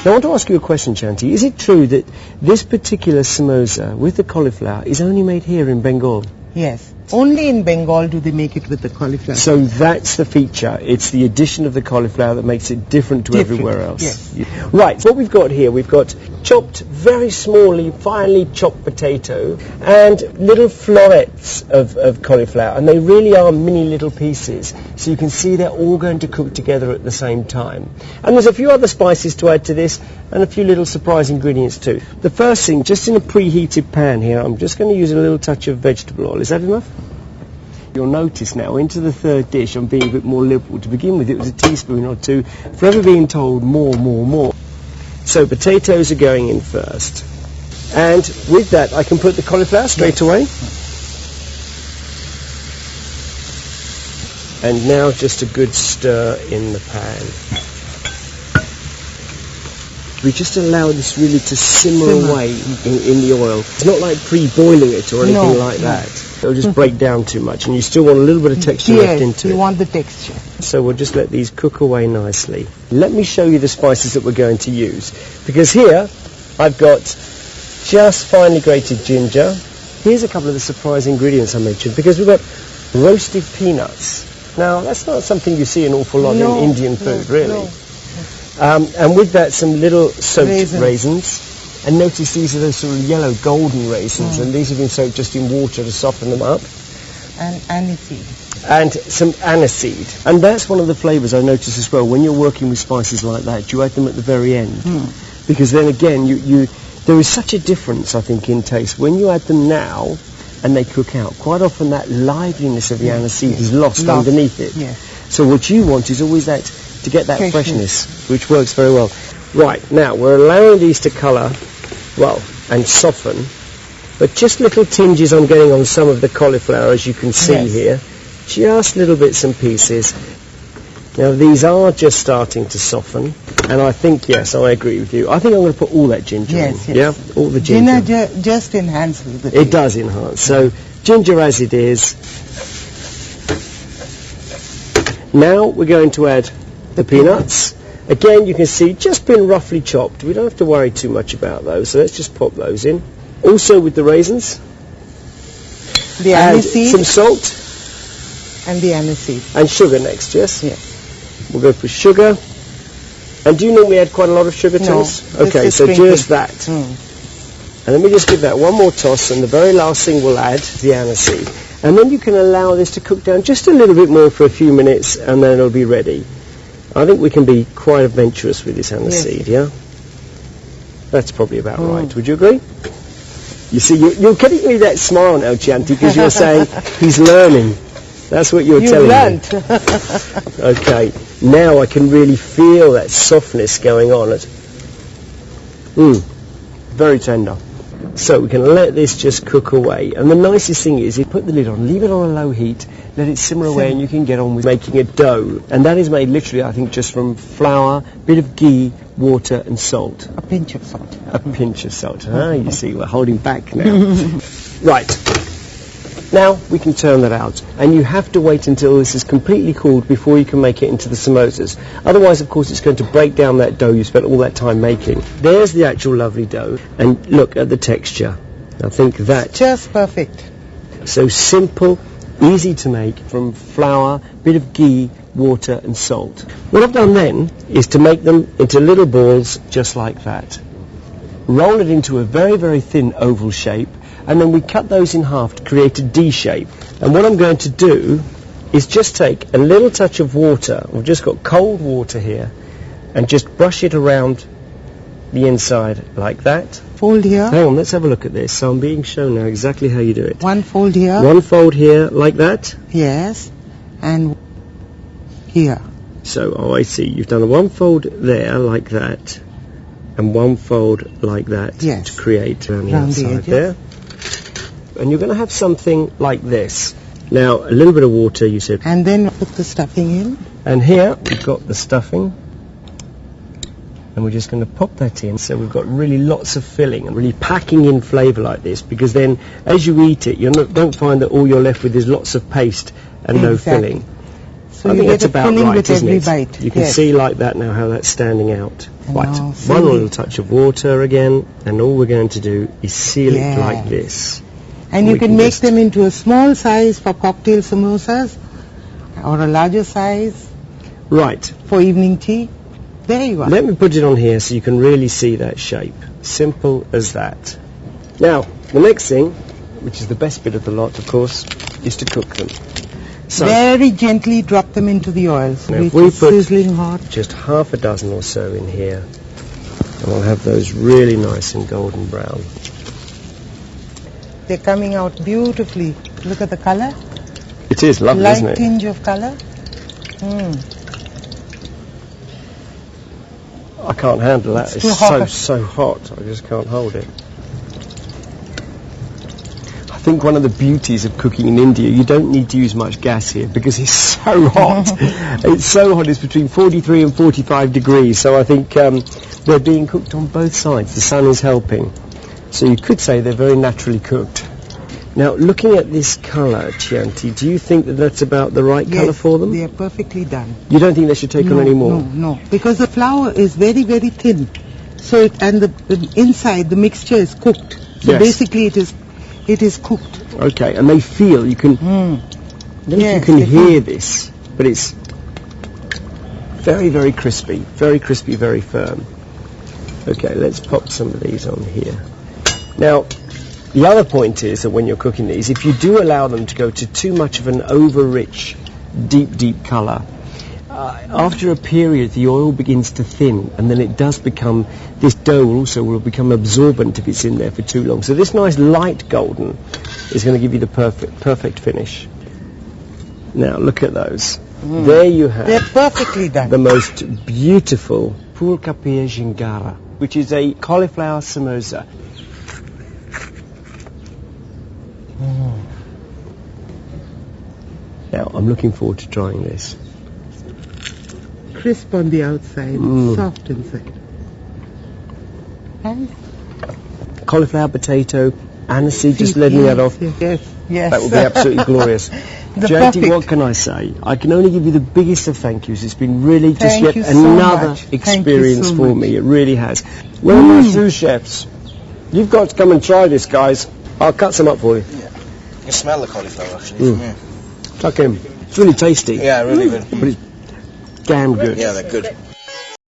Now, I want to ask you a question, Chanti. Is it true that this particular samosa with the cauliflower is only made here in Bengal? Yes. Only in Bengal do they make it with the cauliflower. So that's the feature. It's the addition of the cauliflower that makes it different to everywhere else. Yes. Right, so what we've got here, we've got chopped, very smallly, finely chopped potato and little florets of cauliflower, and they really are mini little pieces. So you can see they're all going to cook together at the same time. And there's a few other spices to add to this and a few little surprise ingredients too. The first thing, just in a preheated pan here, I'm just going to use a little touch of vegetable oil. Is that enough? You'll notice now, into the third dish, I'm being a bit more liberal. To begin with, it was a teaspoon or two, forever being told more, more, more. So potatoes are going in first. And with that, I can put the cauliflower straight away. And now just a good stir in the pan. We just allow this really to simmer away in the oil. It's not like pre-boiling it or anything like that. It'll just break down too much, and you still want a little bit of texture left into it. You want the texture. So we'll just let these cook away nicely. Let me show you the spices that we're going to use. Because here, I've got just finely grated ginger. Here's a couple of the surprise ingredients I mentioned, because we've got roasted peanuts. Now, that's not something you see an awful lot in Indian food, really. And with that, some little soaked raisins. And notice these are those sort of yellow golden raisins, and these have been soaked just in water to soften them up. And aniseed. And some aniseed. And that's one of the flavours I notice as well. When you're working with spices like that, you add them at the very end. Because then again, there is such a difference, I think, in taste. When you add them now and they cook out, quite often that liveliness of the aniseed is lost underneath it. So what you want is always that, to get that freshness, which works very well. Right, now we're allowing these to colour, and soften, but just little tinges I'm getting on some of the cauliflower, as you can see here. Just little bits and pieces. Now these are just starting to soften, and I think, yes, I agree with you. I think I'm going to put all that ginger in. Yeah, all the ginger. Ginger just enhances the taste. It does enhance. So ginger as it is. Now we're going to add the peanuts. Again, you can see just been roughly chopped. We don't have to worry too much about those, so let's just pop those in. Also with the raisins. The aniseed. Some salt. And the aniseed. And sugar next, yes? Yes. We'll go for sugar. And do you normally add quite a lot of sugar to this? Okay, so just that. And let me just give that one more toss, and the very last thing we'll add is the aniseed. And then you can allow this to cook down just a little bit more for a few minutes, and then it'll be ready. I think we can be quite adventurous with this aniseed, yeah? That's probably about right. Would you agree? You see, you're getting me that smile now, Chanti, because you're saying he's learning. That's what you're telling me. Okay, now I can really feel that softness going on. Very tender. So we can let this just cook away. And the nicest thing is, you put the lid on, leave it on a low heat, let it simmer away, and you can get on with making a dough. And that is made literally, I think, just from flour, bit of ghee, water and salt. A pinch of salt. A pinch of salt. You see, we're holding back now. Right. Now we can turn that out, and you have to wait until this is completely cooled before you can make it into the samosas. Otherwise, of course, it's going to break down that dough you spent all that time making. There's the actual lovely dough, and look at the texture. I think that's just perfect. So simple, easy to make, from flour, bit of ghee, water and salt. What I've done then is to make them into little balls just like that. Roll it into a very, very thin oval shape, and then we cut those in half to create a D shape. And what I'm going to do is just take a little touch of water. I've just got cold water here, and just brush it around the inside like that. Fold here. Hang on, let's have a look at this. So I'm being shown now exactly how you do it. One fold here. One fold here, like that? Yes. And here. So, I see. You've done a one fold there, like that, and one fold like that to create around the outside there. And you're going to have something like this. Now, a little bit of water, you said. And then put the stuffing in. And here we've got the stuffing. And we're just going to pop that in. So we've got really lots of filling and really packing in flavour like this, because then as you eat it, don't find that all you're left with is lots of paste and no filling. So I you think get that's a about filling right, with isn't every it? bite. You can Yes. see like that now how that's standing out. Right, Now, one little touch of water again, and all we're going to do is seal it like Yes. this. And We you can can make just- them into a small size for cocktail samosas or a larger size Right, for evening tea. There you are. let me put it on here so you can really see that shape. Simple as that. Now, the next thing, which is the best bit of the lot, of course, is to cook them. So, Very gently drop them into the oil. So Now, if it's we put- sizzling hot. just half a dozen or so in here, and we'll have those really nice and golden brown. They're coming out beautifully. Look at the color. It is lovely, Light isn't it? tinge of color. I can't handle that. It's too It's hot. so hot. I just can't hold it. I think one of the beauties of cooking in India, you don't need to use much gas here because it's so hot. It's so hot. It's between 43 and 45 degrees. So I think they're being cooked on both sides. The sun is helping. So you could say they're very naturally cooked. Now, looking at this colour, Chianti, do you think that that's about the right colour Yes, for them? they are perfectly done. You don't think they should take on any more? No, because the flour is very, very thin. So and the inside, the mixture is cooked. So Yes. basically it is cooked. Okay, and they feel, you can, I don't know if Yes, you can they hear this, but it's very, very crispy, very firm. Okay, let's pop some of these on here. Now, the other point is that when you're cooking these, if you do allow them to go to too much of an over-rich, deep colour, after a period the oil begins to thin, and then it does become, this dough also will become absorbent if it's in there for too long. So this nice light golden is going to give you the perfect finish. Now look at those. There you have They're perfectly done. the most beautiful pulkapia jingara, which is a cauliflower samosa. Now I'm looking forward to trying this. Crisp on the outside, soft inside. And Cauliflower, potato, aniseed, just letting that off. Yes. That would be absolutely glorious. The Janty, perfect. what can I say? I can only give you the biggest of thank yous. It's been really just Thank yet you so another much. Thank you experience so for much. me. It really has. Where are my sous chefs? You've got to come and try this, guys. I'll cut some up for you. You can smell the cauliflower actually from here. Tuck in. It's really tasty. Yeah, really good. But it's damn good. Yeah, they're good.